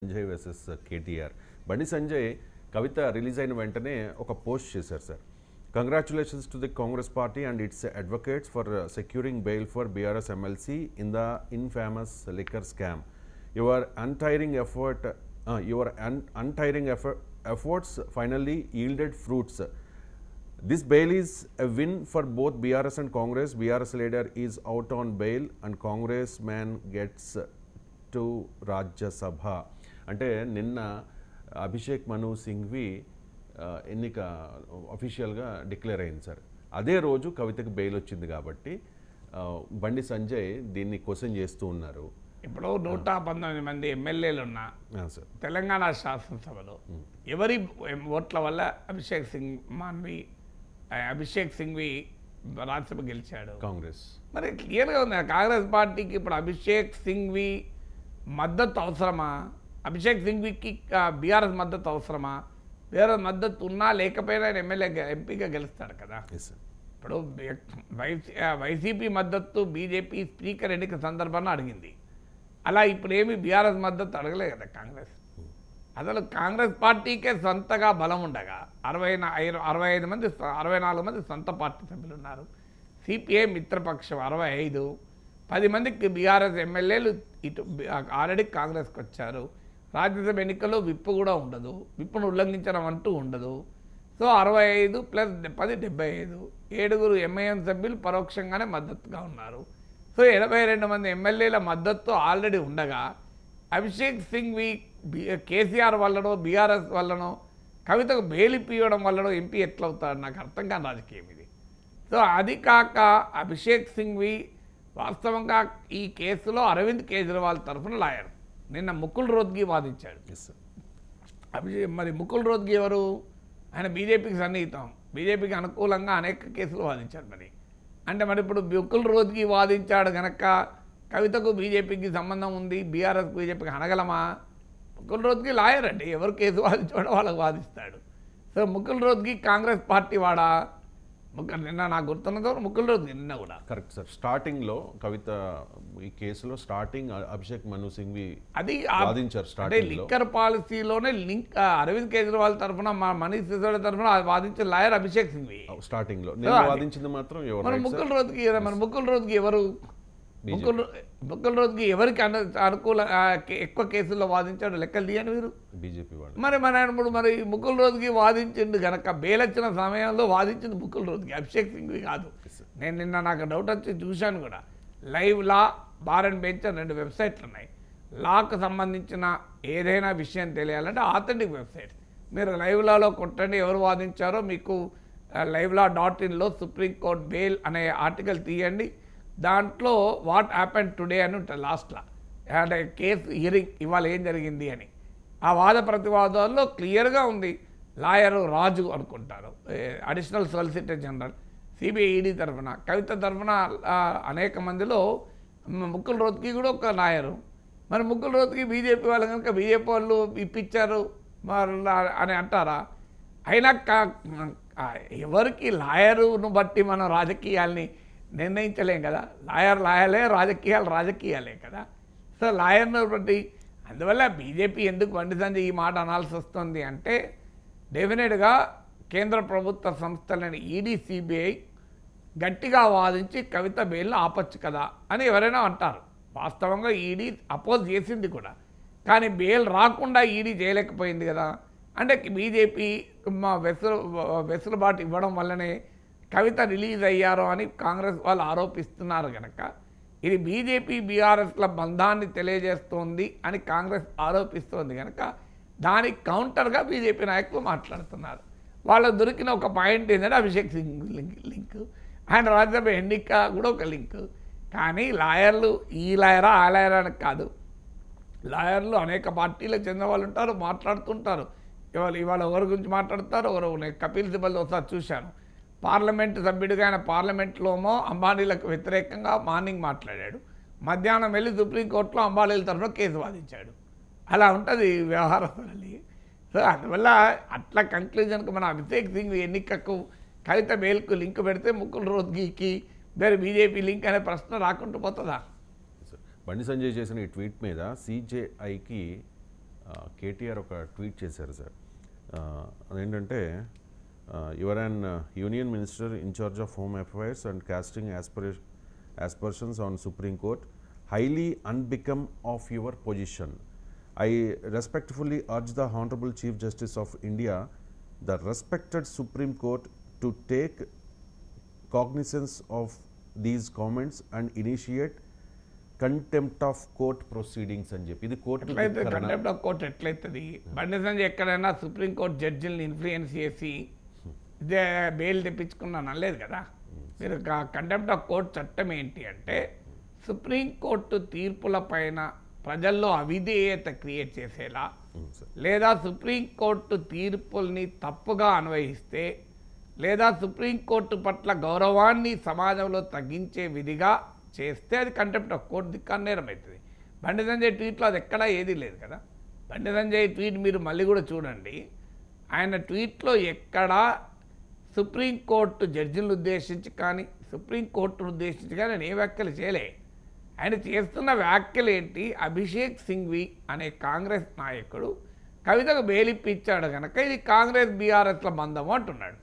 Sanjay versus KTR. Bandi Sanjay కవిత release అయిన వెంటనే ఒక పోస్ట్ చేశారు sir. Congratulations to the Congress party and its advocates for securing bail for BRS MLC in the infamous liquor scam. Your untiring efforts finally yielded fruits. This bail is a win for both BRS and Congress. BRS leader is out on bail and Congressman gets to Rajya Sabha. అంటే నిన్న అభిషేక్ మను సింఘ్వి ఎన్నిక అఫీషియల్గా declare అయింది sir. అదే రోజు కవితకు bail వచ్చింది కాబట్టి బండి సంజయ్ దీన్ని క్వశ్చన్ చేస్తూ ఉన్నారు. ఇప్పుడు 119 మంది ఎమ్మెల్యేలు ఉన్న తెలంగాణ శాసనసభలో ఎవరి ఓట్ల వల్ల అభిషేక్ సింఘ్వి రాజ్యసభ గెలిచాడు? కాంగ్రెస్. మరి క్లియర్గా ఉంది, కాంగ్రెస్ పార్టీకి ఇప్పుడు అభిషేక్ సింఘ్వి మద్దతు అవసరమా? అభిషేక్ సింఘ్వికి బీఆర్ఎస్ మద్దతు అవసరమా? బీఆర్ఎస్ మద్దతు ఉన్నా లేకపోయినా ఆయన ఎంపీగా గెలుస్తాడు కదా. ఇప్పుడు వైసీపీ మద్దతు బీజేపీ స్పీకర్ ఎన్నిక సందర్భాన్ని అడిగింది. అలా ఇప్పుడేమి బీఆర్ఎస్ మద్దతు అడగలే కదా కాంగ్రెస్. అసలు కాంగ్రెస్ పార్టీకే సొంతగా బలం ఉండగా 64 మంది సొంత పార్టీ సభ్యులు ఉన్నారు. సిపిఐ మిత్రపక్షం 65, 10 మందికి బీఆర్ఎస్ ఎమ్మెల్యేలు ఇటు ఆల్రెడీ కాంగ్రెస్కి వచ్చారు. రాజ్యసభ ఎన్నికల్లో విప్పు కూడా ఉండదు, విప్పును ఉల్లంఘించడం అంటూ ఉండదు. సో 65 + 10 75, 7 ఎంఐఎం సభ్యులు పరోక్షంగానే మద్దతుగా ఉన్నారు. సో 82 మంది ఎమ్మెల్యేల మద్దతు ఆల్రెడీ ఉండగా అభిషేక్ సింఘ్వి కేసీఆర్ వల్లనో బీఆర్ఎస్ వల్లనో కవితకు బెయిల్ ఇప్పివ్వడం వల్లనో ఎంపీ ఎట్లవుతాడు? నాకు అర్థం కాని రాజకీయం ఇది. సో అది కాక అభిషేక్ సింఘ్వి వాస్తవంగా ఈ కేసులో అరవింద్ కేజ్రీవాల్ తరఫున లాయర్. నిన్న ముకుల్ రోత్గి వాదించాడు. మరి ముకుల్ రోత్గి ఎవరు? ఆయన బీజేపీకి సన్నిహితం, బీజేపీకి అనుకూలంగా అనేక కేసులు వాదించాడు. మరి ఇప్పుడు ముకుల్ రోత్గి వాదించాడు కనుక కవితకు బీజేపీకి సంబంధం ఉంది, బీఆర్ఎస్ బీజేపీకి అనగలమా? ముకుల్ రోత్గి లాయర్ అండి, ఎవరు కేసు వాదించాడో వాళ్ళకు వాదిస్తాడు. సో ముకుల్ రోత్గి కాంగ్రెస్ పార్టీ వాడా? నిన్న నాకు గుర్తున్నదో ముకుల్ రోత్గి నిన్న కూడా కరెక్ట్ సార్. స్టార్టింగ్లో కవిత ఈ కేసులో అభిషేక్ మను సింఘ్వి అది వాదించారు. అంటే లిక్కర్ పాలసీలోనే లింక్ అరవింద్ కేజ్రీవాల్ తరఫున మనీష్ సిసోడియా తరఫున వాదించిన లాయర్ అభిషేక్ సింఘ్వి. స్టార్టింగ్లో వాదించింది మాత్రం ముకుల్ రోత్గి ఎవరు? ముకుల్ రోత్గి ఎవరికి అనుకూల ఎక్కువ కేసుల్లో వాదించాడు లెక్కలు తీయండి మీరు. బీజేపీ వాళ్ళు. మరి ముకుల్ రోత్గి వాదించింది కనుక బెయిల్ వచ్చిన సమయంలో వాదించింది ముకుల్ రోత్గి, అభిషేక్ సింఘ్వి కాదు. నేను నిన్న నాకు డౌట్ వచ్చి చూశాను కూడా. Live law, bar and bench 2 వెబ్సైట్లు ఉన్నాయి. లాకు సంబంధించిన ఏదైనా విషయం తెలియాలంటే ఆథెంటిక్ వెబ్సైట్ మీరు లైవ్ లాలో కొట్టండి, ఎవరు వాదించారో మీకు livelaw.inలో సుప్రీంకోర్టు బెయిల్ అనే ఆర్టికల్ తీయండి. దాంట్లో వాట్ హ్యాపెన్ టుడే అని ఉంటుంది లాస్ట్లో, అంటే కేసు హియరింగ్ ఇవాళ ఏం జరిగింది అని. ఆ వాద ప్రతివాదాల్లో క్లియర్గా ఉంది. లాయరు రాజు అనుకుంటారు, additional solicitor general CBI ED తరఫున, కవిత తరఫున అనేక మందిలో ముకుల్ రోత్గి కూడా ఒక లాయరు. మరి ముకుల్ రోత్గి బీజేపీ వాళ్ళు కనుక బీజేపీ వాళ్ళు ఇప్పించారు అని అంటారా? అయినా ఎవరికి లాయరును బట్టి మనం రాజకీయాల్ని నిర్ణయించలేం కదా. లాయర్లే, రాజకీయాలే కదా. సో లాయర్ను బట్టి అందువల్ల బీజేపీ ఎందుకు బండి సంజయ్ ఈ మాట అనాల్సి వస్తుంది అంటే డెఫినెట్గా కేంద్ర ప్రభుత్వ సంస్థలని ఈడీ, సిబిఐ గట్టిగా వాదించి కవిత బెయిల్ను ఆపచ్చు కదా అని ఎవరైనా అంటారు. వాస్తవంగా ఈడీ అపోజ్ చేసింది కూడా, కానీ బెయిల్ రాకుండా ఈడీ చేయలేకపోయింది కదా. అంటే బీజేపీ వెసులుబాటు ఇవ్వడం వల్లనే కవిత రిలీజ్ అయ్యారో అని కాంగ్రెస్ వాళ్ళు ఆరోపిస్తున్నారు కనుక ఇది బీజేపీ బీఆర్ఎస్ల బంధాన్ని తెలియజేస్తోంది అని కాంగ్రెస్ ఆరోపిస్తోంది కనుక దానికి కౌంటర్గా బీజేపీ నాయకులు మాట్లాడుతున్నారు. వాళ్ళకు దొరికిన ఒక పాయింట్ ఏంటంటే అభిషేక్ సింగ్ లింక్, ఆయన రాజ్యసభ ఎన్నిక కూడా ఒక లింక్. కానీ లాయర్లు ఈ లాయరా ఆ లాయరా అని కాదు. లాయర్లు అనేక పార్టీలకు చెందిన వాళ్ళు ఉంటారు, మాట్లాడుతుంటారు. ఇవాళ ఎవరి గురించి మాట్లాడతారు, నేను కపిల్ సిబల్ ఒకసారి చూశాను. పార్లమెంటు సభ్యుడిగా ఆయన పార్లమెంట్లోమో అంబానీలకు వ్యతిరేకంగా మార్నింగ్ మాట్లాడాడు, మధ్యాహ్నం వెళ్ళి సుప్రీంకోర్టులో అంబానీల తరఫున కేసు వాదించాడు. అలా ఉంటుంది వ్యవహారం. సో అందువల్ల అట్లా కంక్లూజన్కి మన అభిషేక్ సింఘ్వి ఎన్నికకు కవిత బెయిల్కు లింక్ పెడితే ముకుల్ రోత్గికి వేరే బీజేపీ లింక్ అనే ప్రశ్న రాకుండా పోతుందా? బండి సంజయ్ చేసిన ఈ ట్వీట్ మీద సిజేఐకి కేటీఆర్ ఒక ట్వీట్ చేశారు సార్. అదేంటంటే your an union minister incharge of home affairs and casting aspirations on Supreme Court highly unbecome of your position. I respectfully urge the Honorable Chief Justice of India, the respected Supreme Court, to take cognizance of these comments and initiate contempt of court proceedings అని చెప్పి. ఇది court contempt of court ఎట్లయితుంది? Bandi Sanjay ఎక్కడైనా supreme court జడ్జిల్ని influence చేసి ఇదే bail తెప్పించుకున్నాను అనలేదు కదా. మీరు కంటెంప్ట్ ఆఫ్ కోర్ట్ చట్టం ఏంటి అంటే సుప్రీంకోర్టు తీర్పుల పైన ప్రజల్లో అవిధేయత క్రియేట్ చేసేలా, లేదా సుప్రీంకోర్టు తీర్పుల్ని తప్పుగా అన్వయిస్తే, లేదా సుప్రీంకోర్టు పట్ల గౌరవాన్ని సమాజంలో తగ్గించే విధిగా చేస్తే అది కంటెంప్ట్ ఆఫ్ కోర్ట్ దిక్కు నేరం అవుతుంది. బండి సంజయ్ ట్వీట్లో అది ఎక్కడా ఏదీ లేదు కదా. బండి సంజయ్ ట్వీట్ మీరు మళ్ళీ కూడా చూడండి. ఆయన ట్వీట్లో ఎక్కడా సుప్రీంకోర్టు జడ్జిలను ఉద్దేశించి కానీ సుప్రీంకోర్టును ఉద్దేశించి కానీ నేను ఏ వ్యాఖ్యలు చేయలే. ఆయన చేస్తున్న వ్యాఖ్యలు ఏంటి? అభిషేక్ సింఘ్వి అనే కాంగ్రెస్ నాయకుడు కవితకు బెయిలిప్పించాడు కనుక ఇది కాంగ్రెస్ బీఆర్ఎస్ల బంధము అంటున్నాడు.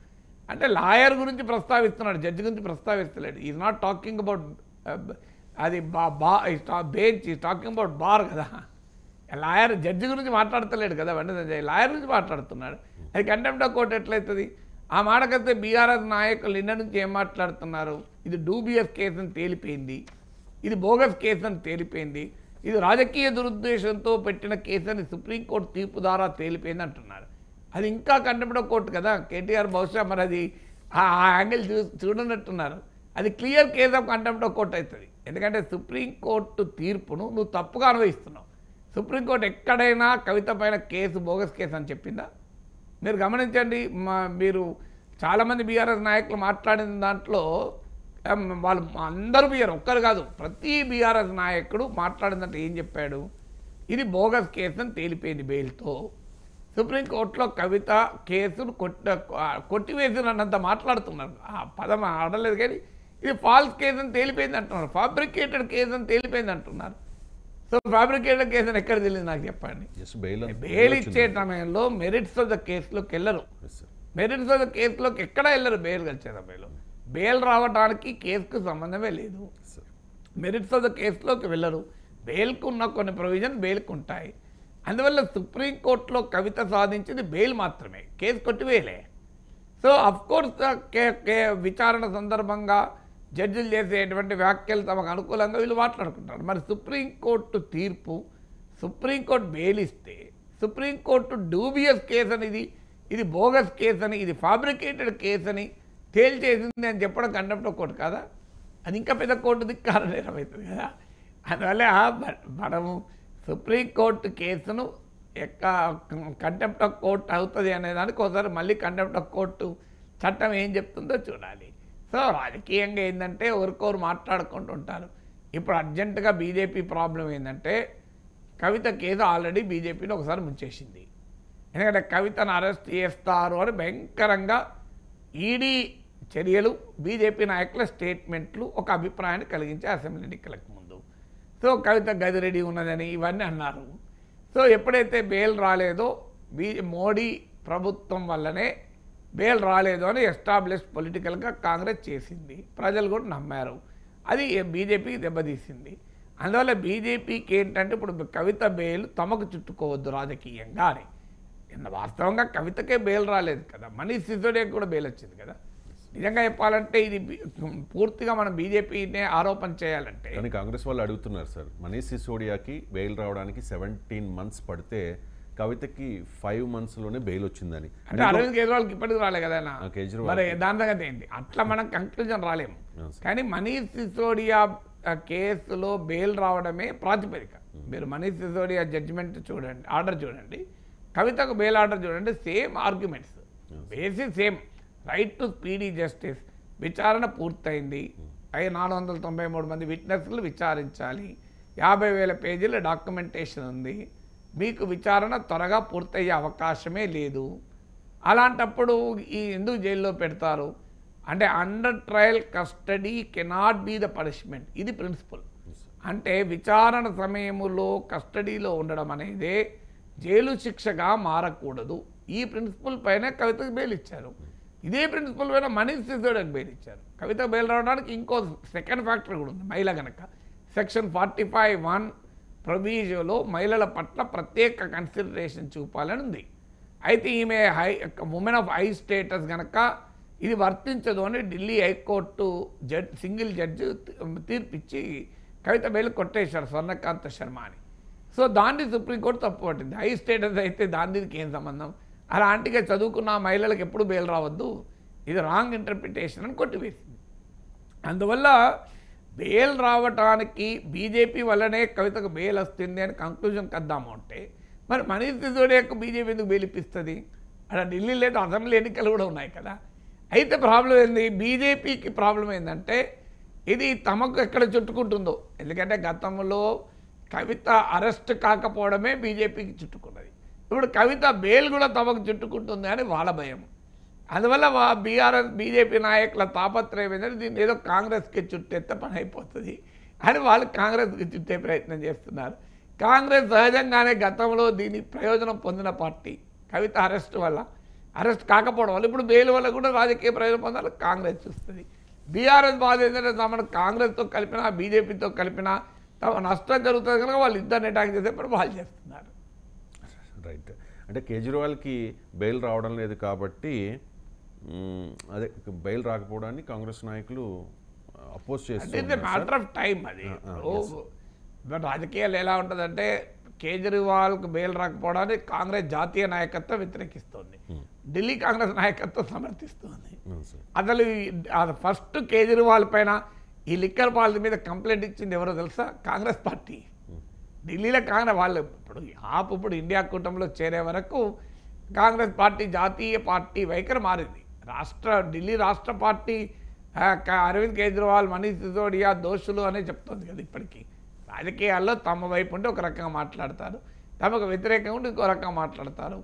అంటే లాయర్ గురించి ప్రస్తావిస్తున్నాడు, జడ్జి గురించి ప్రస్తావిస్తలేడు. ఈజ్ నాట్ టాకింగ్ అబౌట్ అది bench, is talking about bar కదా. లాయర్ జడ్జి గురించి మాట్లాడతలేడు కదా బండి సంజయ్, లాయర్ గురించి మాట్లాడుతున్నాడు. అది కంటెంప్ట్ ఆఫ్ కోర్ట్ ఎట్లయితుంది? ఆ మాటకైతే బీఆర్ఎస్ నాయకులు నిన్న నుంచి ఏం మాట్లాడుతున్నారు? ఇది డూబియస్ కేసు అని తేలిపోయింది, ఇది బోగస్ కేసు అని తేలిపోయింది, ఇది రాజకీయ దురుద్దేశంతో పెట్టిన కేసు అని సుప్రీంకోర్టు తీర్పు ద్వారా తేలిపోయింది అంటున్నారు. అది ఇంకా కంటెంప్ట్ ఆఫ్ కోర్టు కదా. కేటీఆర్ బహుశా మరి అది ఆ యాంగిల్ చూడనట్టున్నారు. అది clear case of contempt of court అవుతుంది. ఎందుకంటే సుప్రీంకోర్టు తీర్పును నువ్వు తప్పుగా అన్వయిస్తున్నావు. సుప్రీంకోర్టు ఎక్కడైనా కవిత పైన కేసు బోగస్ కేసు అని చెప్పిందా? మీరు గమనించండి. మీరు చాలామంది బీఆర్ఎస్ నాయకులు మాట్లాడిన దాంట్లో వాళ్ళు అందరూ ఒక్కరు కాదు, ప్రతి బీఆర్ఎస్ నాయకుడు మాట్లాడిందంటే ఏం చెప్పాడు? ఇది బోగస్ కేసు అని తేలిపోయింది బెయిల్తో. సుప్రీంకోర్టులో కవిత కేసును కొట్టివేసినంత మాట్లాడుతున్నారు. ఆ పదం ఆడలేదు కానీ ఇది ఫాల్స్ కేసు అని తేలిపోయింది అంటున్నారు, ఫ్యాబ్రికేటెడ్ కేసు అని తేలిపోయింది అంటున్నారు. సో ఫ్యాబ్రికేటెడ్ కేసు అని ఎక్కడ తెలియదు నాకు చెప్పండి. బెయిల్ ఇచ్చే సమయంలో మెరిట్స్ ఆఫ్ ద కేసులోకి వెళ్ళరు. మెరిట్స్ ఆఫ్ ద కేసులోకి ఎక్కడా వెళ్ళరు. బెయిల్ వచ్చే సమయంలో బెయిల్ రావడానికి కేసుకు సంబంధమే లేదు. మెరిట్స్ ఆఫ్ ద కేసులోకి వెళ్ళరు. బెయిల్కు ఉన్న కొన్ని ప్రొవిజన్ బెయిల్కు ఉంటాయి. అందువల్ల సుప్రీంకోర్టులో కవిత సాధించింది బెయిల్ మాత్రమే, కేసు కొట్టివేయలే. సో అఫ్కోర్స్ విచారణ సందర్భంగా జడ్జిలు చేసేటువంటి వ్యాఖ్యలు తమకు అనుకూలంగా వీళ్ళు మాట్లాడుకుంటారు. మరి సుప్రీంకోర్టు తీర్పు, సుప్రీంకోర్టు బెయిల్ ఇస్తే సుప్రీంకోర్టు డూబియస్ కేసు అని, ఇది బోగస్ కేసు అని, ఇది ఫ్యాబ్రికేటెడ్ కేసు అని తేల్చేసింది అని చెప్పడం కంటెంప్ట్ ఆఫ్ కోర్టు కదా. అది ఇంకా పెద్ద కోర్టు ధిక్కార నేరం అవుతుంది కదా. అందువల్ల మనము సుప్రీంకోర్టు కేసును కంటెంప్ట్ ఆఫ్ కోర్టు అవుతుంది అనేదానికి ఒకసారి మళ్ళీ కంటెంప్ట్ ఆఫ్ కోర్టు చట్టం ఏం చెప్తుందో చూడాలి. సో రాజకీయంగా ఏంటంటే ఒకరికొకరు మాట్లాడుకుంటూ ఉంటారు. ఇప్పుడు అర్జెంటుగా బీజేపీ ప్రాబ్లం ఏంటంటే కవిత కేసు ఆల్రెడీ బీజేపీని ఒకసారి ముంచేసింది. ఎందుకంటే కవితను అరెస్ట్ చేస్తారు అని భయంకరంగా ఈడీ చర్యలు, బీజేపీ నాయకుల స్టేట్మెంట్లు ఒక అభిప్రాయాన్ని కలిగించే అసెంబ్లీ ఎన్నికలకు ముందు. సో కవిత గదిరెడీ ఉన్నదని ఇవన్నీ అన్నారు. సో ఎప్పుడైతే బెయిల్ రాలేదో మోడీ ప్రభుత్వం వల్లనే బెయిల్ రాలేదు అని ఎస్టాబ్లిష్ పొలిటికల్గా కాంగ్రెస్ చేసింది, ప్రజలు కూడా నమ్మారు. అది బీజేపీకి దెబ్బతీసింది. అందువల్ల బీజేపీకి ఏంటంటే ఇప్పుడు కవిత బెయిల్ తమకు చుట్టుకోవద్దు రాజకీయంగా అని. వాస్తవంగా కవితకే బెయిల్ రాలేదు కదా, మనీష్ సిసోడియాకి కూడా బెయిల్ వచ్చింది కదా. నిజంగా చెప్పాలంటే ఇది పూర్తిగా మనం బీజేపీనే ఆరోపణ చేయాలంటే. కానీ కాంగ్రెస్ వాళ్ళు అడుగుతున్నారు సార్, మనీష్ సిసోడియాకి బెయిల్ రావడానికి 17 months పడితే కవితకి 5 monthsలోనే బెయిల్ వచ్చిందని. అంటే అరవింద్ కేజ్రీవాల్కి ఇప్పటికి రాలే కదా మరి, దాని సంగతి ఏంటి? అట్లా మనం కంక్లూజన్ రాలేము. కానీ మనీష్ సిసోడియా కేసులో బెయిల్ రావడమే ప్రాతిపదిక. మీరు మనీష్ సిసోడియా జడ్జిమెంట్ చూడండి, ఆర్డర్ చూడండి, కవితకు బెయిల్ ఆర్డర్ చూడండి, same arguments, basic same. Right to speedy justice, విచారణ పూర్తయింది, 493 మంది విట్నెస్లు విచారించాలి, 50,000 పేజీల డాక్యుమెంటేషన్ ఉంది, మీకు విచారణ త్వరగా పూర్తయ్యే అవకాశమే లేదు. అలాంటప్పుడు ఎందుకు జైల్లో పెడతారు అంటే under trial custody cannot be the punishment. ఇది ప్రిన్సిపల్. అంటే విచారణ సమయంలో కస్టడీలో ఉండడం అనేదే జైలు శిక్షగా మారకూడదు. ఈ ప్రిన్సిపల్ పైన కవితకు బెయిల్ ఇచ్చారు. ఇదే ప్రిన్సిపల్ పైన మనీష్ సిసోడియాకి బెయిల్ ఇచ్చారు. కవిత బెయిల్ రావడానికి ఇంకో సెకండ్ ఫ్యాక్టర్ కూడా ఉంది. మహిళ కనుక సెక్షన్ 45(1) ప్రొవిజన్లో మహిళల పట్ల ప్రత్యేక కన్సిడరేషన్ చూపాలని ఉంది. అయితే ఈమె ఉమెన్ ఆఫ్ హై స్టేటస్ కనుక ఇది వర్తించదు అని ఢిల్లీ హైకోర్టు సింగిల్ జడ్జి తీర్పిచ్చి కవిత బెయిల్ కొట్టేశారు స్వర్ణకాంత శర్మ అని. సో దాన్ని సుప్రీంకోర్టు తప్పుపట్టింది. హై స్టేటస్ అయితే దానికి ఏం సంబంధం, అలాంటిగా చదువుకున్న మహిళలకు ఎప్పుడు బెయిల్ రావద్దు, ఇది రాంగ్ ఇంటర్ప్రిటేషన్ అని కొట్టివేసింది. అందువల్ల బెయిల్ రావటానికి బీజేపీ వల్లనే కవితకు బెయిల్ వస్తుంది అని కంక్లూజన్కి వద్దాము అంటే మరి మనీష్ సిసోడియాకు బీజేపీ ఎందుకు బెయిల్ ఇప్పిస్తుంది? అక్కడ ఢిల్లీ లేదు, అసెంబ్లీ ఎన్నికలు కూడా ఉన్నాయి కదా. అయితే ప్రాబ్లం ఏంది, బీజేపీకి ప్రాబ్లం ఏంటంటే ఇది తమకు ఎక్కడ చుట్టుకుంటుందో. ఎందుకంటే గతంలో కవిత అరెస్ట్ కాకపోవడమే బీజేపీకి చుట్టుకున్నది. ఇప్పుడు కవిత బెయిల్ కూడా తమకు చుట్టుకుంటుంది అని వాళ్ళ భయం. అందువల్ల బీజేపీ నాయకుల తాపత్రయం ఏంటంటే దీన్ని ఏదో కాంగ్రెస్కి చుట్టెత్తే పని అయిపోతుంది అని వాళ్ళు కాంగ్రెస్కి చుట్టే ప్రయత్నం చేస్తున్నారు. కాంగ్రెస్ సహజంగానే గతంలో దీని ప్రయోజనం పొందిన పార్టీ. కవిత అరెస్ట్ వల్ల, అరెస్ట్ కాకపోవడం వల్ల, ఇప్పుడు బెయిల్ వల్ల కూడా రాజకీయ ప్రయోజనం పొందాలి కాంగ్రెస్ చూస్తుంది. బీఆర్ఎస్ బాధ ఏంటంటే తమను కాంగ్రెస్తో కలిపినా బీజేపీతో కలిపినా తమ నష్టం జరుగుతుంది కనుక వాళ్ళు ఇద్దరిని అటాక్ చేసేప్పుడు వాళ్ళు చేస్తున్నారు. రైట్. అంటే కేజ్రీవాల్కి బెయిల్ రావడం లేదు కాబట్టి అదే బెయిల్ రాకపోవడాన్ని కాంగ్రెస్ నాయకులు అపోజ్ చేస్తారు. మ్యాటర్ ఆఫ్ టైం అది. రాజకీయాలు ఎలా ఉంటుందంటే కేజ్రీవాల్కు బెయిల్ రాకపోవడానికి కాంగ్రెస్ జాతీయ నాయకత్వం వ్యతిరేకిస్తోంది, ఢిల్లీ కాంగ్రెస్ నాయకత్వం సమర్థిస్తుంది. అసలు ఫస్ట్ కేజ్రీవాల్ పైన ఈ లిక్కర్ పాలసీ మీద కంప్లైంట్ ఇచ్చింది ఎవరో తెలుసా? కాంగ్రెస్ పార్టీ. ఢిల్లీలో కాంగ్రెస్ వాళ్ళు ఇప్పుడు ఇండియా కూటమిలో చేరే వరకు కాంగ్రెస్ పార్టీ జాతీయ పార్టీ వైఖరి మారింది. ఢిల్లీ రాష్ట్ర పార్టీ అరవింద్ కేజ్రీవాల్, మనీష్ సిసోడియా దోషులు అనే చెప్తుంది కదా. ఇప్పటికీ రాజకీయాల్లో తమ వైపు ఉంటే ఒక రకంగా మాట్లాడతారు, తమకు వ్యతిరేకంగా ఉంటే ఇంకో రకంగా మాట్లాడతారు.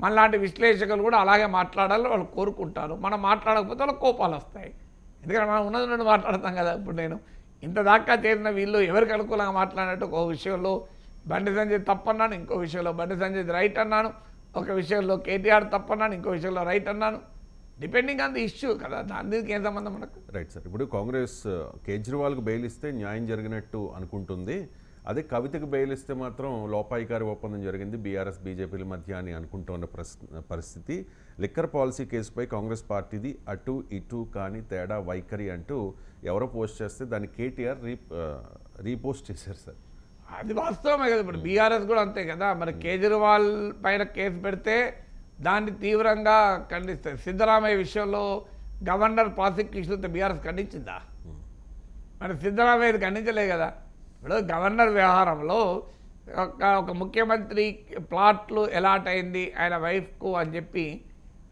మనలాంటి విశ్లేషకులు కూడా అలాగే మాట్లాడాలని వాళ్ళు కోరుకుంటారు. మనం మాట్లాడకపోతే వాళ్ళకి కోపాలు వస్తాయి. ఎందుకంటే మనం ఉన్నది నుండి మాట్లాడతాం కదా. ఇప్పుడు నేను ఇంత దాకా చేరిన వీళ్ళు ఎవరికి అనుకూలంగా మాట్లాడినట్టు ఒక విషయంలో బండి సంజయ్ తప్పన్నాను, ఇంకో విషయంలో బండి సంజయ్ రైట్ అన్నాను, ఒక విషయంలో కేటీఆర్ తప్పన్నాను, ఇంకో విషయంలో రైట్ అన్నాను. డిపెండింగ్ ఆన్ ది ఇష్యూ కదా, దానికి ఏం సంబంధం మనకు? Right sir. ఇప్పుడు కాంగ్రెస్ కేజ్రీవాల్కి బెయిల్ ఇస్తే న్యాయం జరిగినట్టు అనుకుంటుంది, అదే కవితకు బెయిల్ ఇస్తే మాత్రం లోపాయికారి ఒప్పందం జరిగింది బీఆర్ఎస్ బీజేపీల మధ్య అని అనుకుంటున్న పరిస్థితి. లిక్కర్ పాలసీ కేసుపై కాంగ్రెస్ పార్టీది అటు ఇటు కానీ తేడా వైఖరి అంటూ ఎవరో పోస్ట్ చేస్తే దాన్ని కేటీఆర్ రీపోస్ట్ చేశారు సార్. అది వాస్తవమే కదా. ఇప్పుడు బీఆర్ఎస్ కూడా అంతే కదా. మరి కేజ్రీవాల్ పైన కేసు పెడితే దాన్ని తీవ్రంగా ఖండిస్తారు. సిద్ధరామయ్య విషయంలో గవర్నర్ ప్రాసిక్యూషన్ బీఆర్ఎస్ ఖండించిందా? మరి సిద్ధరామయ్య ఖండించలే కదా. ఇప్పుడు గవర్నర్ వ్యవహారంలో ఒక ముఖ్యమంత్రి ప్లాట్లు ఎలాట్ అయింది ఆయన వైఫ్కు అని చెప్పి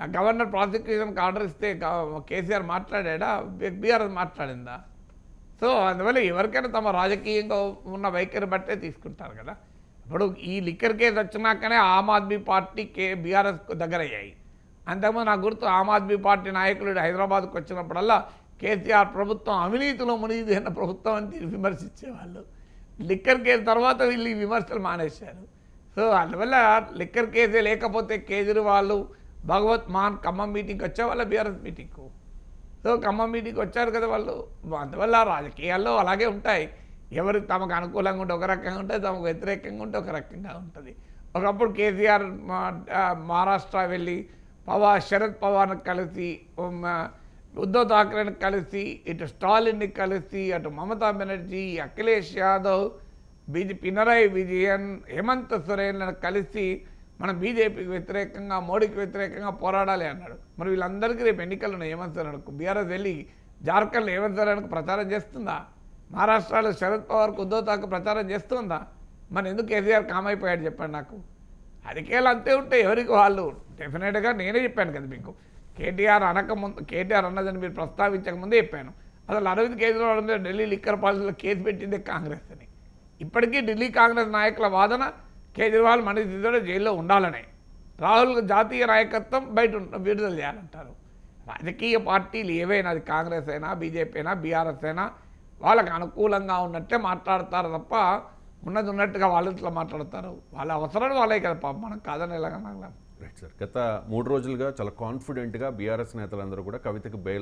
ఆ గవర్నర్ ప్రాసిక్యూషన్కి ఆర్డర్ ఇస్తే కేసీఆర్ మాట్లాడా? బీఆర్ఎస్ మాట్లాడిందా? సో అందువల్ల ఎవరికైనా తమ రాజకీయంగా ఉన్న వైఖరి బట్టే తీసుకుంటారు కదా. ఇప్పుడు ఈ లిక్కర్ కేసు వచ్చినాకనే ఆమ్ ఆద్మీ పార్టీ బీఆర్ఎస్ దగ్గర అయ్యాయి. అంతకుముందు నాకు గుర్తు ఆమ్ ఆద్మీ పార్టీ నాయకులు హైదరాబాద్కు వచ్చినప్పుడల్లా కేసీఆర్ ప్రభుత్వం అవినీతిలో మునిగి అన్న ప్రభుత్వం అని విమర్శించేవాళ్ళు. లిక్కర్ కేసు తర్వాత వీళ్ళు ఈ విమర్శలు మానేశారు. సో అందువల్ల లిక్కర్ కేసే లేకపోతే కేజ్రీవాల్ భగవత్ మాన్ ఖమ్మం మీటింగ్కి వచ్చేవాళ్ళ బీఆర్ఎస్ మీటింగ్కు. సో ఖమ్మం మీటింగ్కి వచ్చారు కదా వాళ్ళు. అందువల్ల రాజకీయాల్లో అలాగే ఉంటాయి. ఎవరికి తమకు అనుకూలంగా ఉంటే ఒక రకంగా ఉంటుంది, తమకు వ్యతిరేకంగా ఉంటే ఒక రకంగా ఉంటుంది. ఒకప్పుడు కేసీఆర్ మహారాష్ట్ర వెళ్ళి శరద్ పవార్ని కలిసి, ఉద్ధవ్ ఠాక్రేని కలిసి, ఇటు స్టాలిన్ని కలిసి, అటు మమతా బెనర్జీ, అఖిలేష్ యాదవ్, పినరాయి విజయన్, హేమంత్ సోరెన్లను కలిసి మనం బీజేపీకి వ్యతిరేకంగా మోడీకి వ్యతిరేకంగా పోరాడాలి అన్నాడు. మరి వీళ్ళందరికీ రేపు ఎన్నికలు ఉన్నాయి. హేమంత్ సోరెన్కు బీఆర్ఎస్ వెళ్ళి జార్ఖండ్లో హేమంత్ సోరెన్కు ప్రచారం చేస్తుందా? మహారాష్ట్రలో శరద్ పవార్కు ఉద్ధవ్ ఠాక్రే ప్రచారం చేస్తుందా? మరి ఎందుకు కేసీఆర్ కామైపోయాడు చెప్పండి నాకు. రాజకీయాలు అంతే ఉంటాయి, ఎవరికి వాళ్ళు. డెఫినెట్గా నేనే చెప్పాను కదా మీకు, కేటీఆర్ అన్నదని మీరు ప్రస్తావించకముందే చెప్పాను. అసలు అరవింద్ కేజ్రీవాల్ మీద ఢిల్లీ లిక్కర్ పాలసీలో కేసు పెట్టిందే కాంగ్రెస్ అని. ఇప్పటికీ ఢిల్లీ కాంగ్రెస్ నాయకుల వాదన కేజ్రీవాల్ మనీష్ సిసోడియా జైల్లో ఉండాలనే. రాహుల్ జాతీయ నాయకత్వం బయట విడుదల చేయాలంటారు. రాజకీయ పార్టీలు ఏవైనా, అది కాంగ్రెస్ అయినా బీజేపీ అయినా బీఆర్ఎస్ అయినా, వాళ్ళకి అనుకూలంగా ఉన్నట్టే మాట్లాడతారు తప్ప ఉన్నది ఉన్నట్టుగా వాళ్ళు ఇట్లా మాట్లాడతారు. వాళ్ళ అవసరాలు వాళ్ళే కదా పాపం, మనం కాదని ఎలాగనగలం. Right sir. గత 3 రోజులుగా చాలా కాన్ఫిడెంట్గా బీఆర్ఎస్ నేతలందరూ కూడా కవితకు బెయిల్